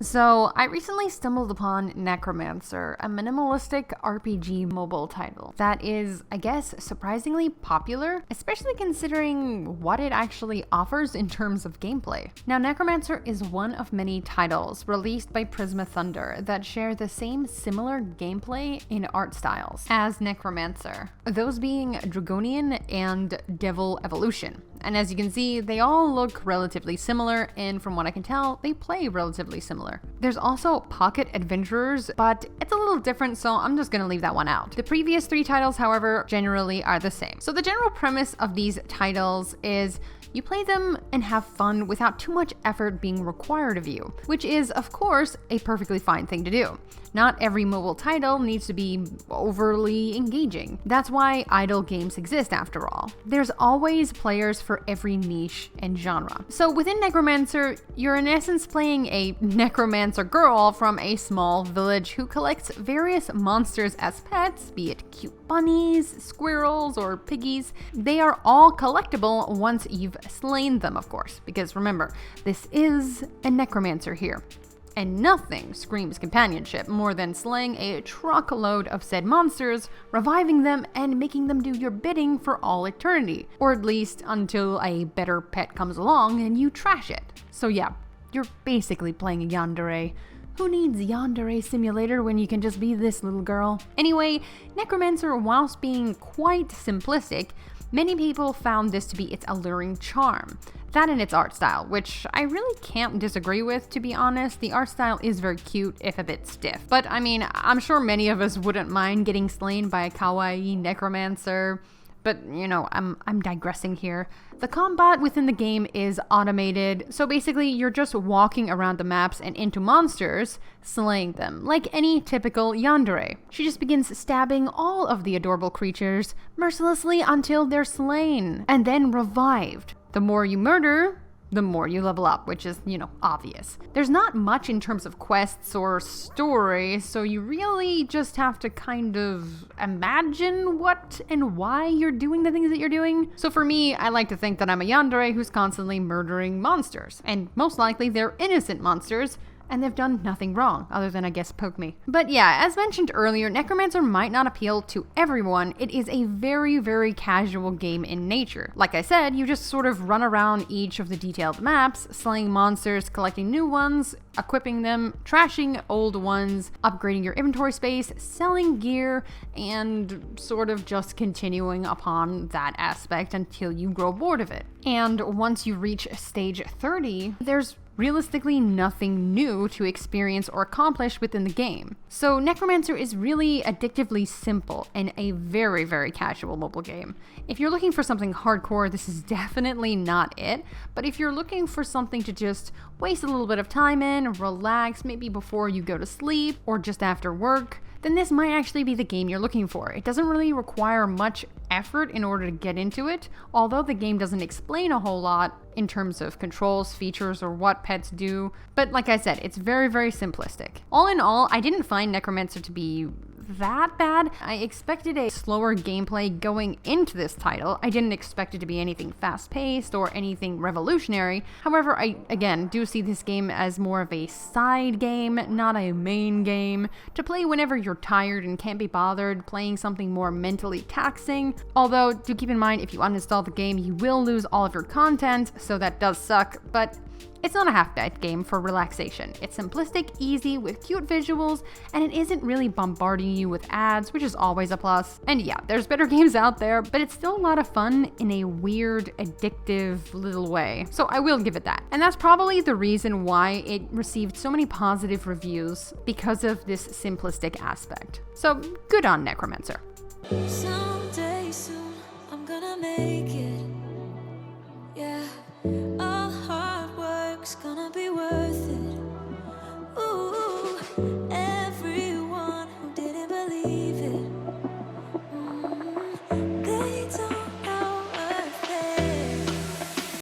So, I recently stumbled upon Necromancer, a minimalistic RPG mobile title that is, I guess, surprisingly popular, especially considering what it actually offers in terms of gameplay. Now, Necromancer is one of many titles released by Prisma Thunder that share the same similar gameplay in art styles as Necromancer, those being Dragonian and Devil Evolution. And as you can see, they all look relatively similar, and from what I can tell, they play relatively similar. There's also Pocket Adventurers, but it's a little different, so I'm just gonna leave that one out. The previous three titles, however, generally are the same. So the general premise of these titles is you play them and have fun without too much effort being required of you, which is, of course, a perfectly fine thing to do. Not every mobile title needs to be overly engaging. That's why idle games exist, after all. There's always players for every niche and genre. So within Necromancer, you're in essence playing a necromancer girl from a small village who collects various monsters as pets, be it cute bunnies, squirrels, or piggies. They are all collectible once you've slain them, of course, because remember, this is a necromancer here. And nothing screams companionship more than slaying a truckload of said monsters, reviving them, and making them do your bidding for all eternity. Or at least until a better pet comes along and you trash it. So yeah, you're basically playing a yandere. Who needs yandere simulator when you can just be this little girl? Anyway, Necromancer, whilst being quite simplistic, many people found this to be its alluring charm. That and its art style, which I really can't disagree with, to be honest. The art style is very cute, if a bit stiff. But I mean, I'm sure many of us wouldn't mind getting slain by a kawaii necromancer. But, you know, I'm digressing here. The combat within the game is automated, so basically you're just walking around the maps and into monsters, slaying them, like any typical yandere. She just begins stabbing all of the adorable creatures mercilessly until they're slain, and then revived. The more you murder, the more you level up, which is, you know, obvious. There's not much in terms of quests or story, so you really just have to kind of imagine what and why you're doing the things that you're doing. So for me, I like to think that I'm a yandere who's constantly murdering monsters, and most likely they're innocent monsters, and they've done nothing wrong, other than, I guess, poke me. But yeah, as mentioned earlier, Necromancer might not appeal to everyone. It is a very, very casual game in nature. Like I said, you just sort of run around each of the detailed maps, slaying monsters, collecting new ones, equipping them, trashing old ones, upgrading your inventory space, selling gear, and sort of just continuing upon that aspect until you grow bored of it. And once you reach stage 30, there's realistically nothing new to experience or accomplish within the game. So Necromancer is really addictively simple and a very, very casual mobile game. If you're looking for something hardcore, this is definitely not it, but if you're looking for something to just waste a little bit of time in, relax, maybe before you go to sleep or just after work, then this might actually be the game you're looking for. It doesn't really require much effort in order to get into it, although the game doesn't explain a whole lot in terms of controls, features, or what pets do. But like I said, it's very, very simplistic. All in all, I didn't find Necromancer to be that bad. I expected a slower gameplay going into this title. I didn't expect it to be anything fast-paced or anything revolutionary. However, I, again, do see this game as more of a side game, not a main game, to play whenever you're tired and can't be bothered playing something more mentally taxing. Although, do keep in mind, if you uninstall the game, you will lose all of your content, so that does suck, but it's not a half-baked game for relaxation. It's simplistic, easy, with cute visuals, and it isn't really bombarding you with ads, which is always a plus. And yeah, there's better games out there, but it's still a lot of fun in a weird, addictive little way. So I will give it that. And that's probably the reason why it received so many positive reviews, because of this simplistic aspect. So good on Necromancer. Someday soon, I'm gonna make it. Yeah, all hard work's gonna be worth it. Ooh,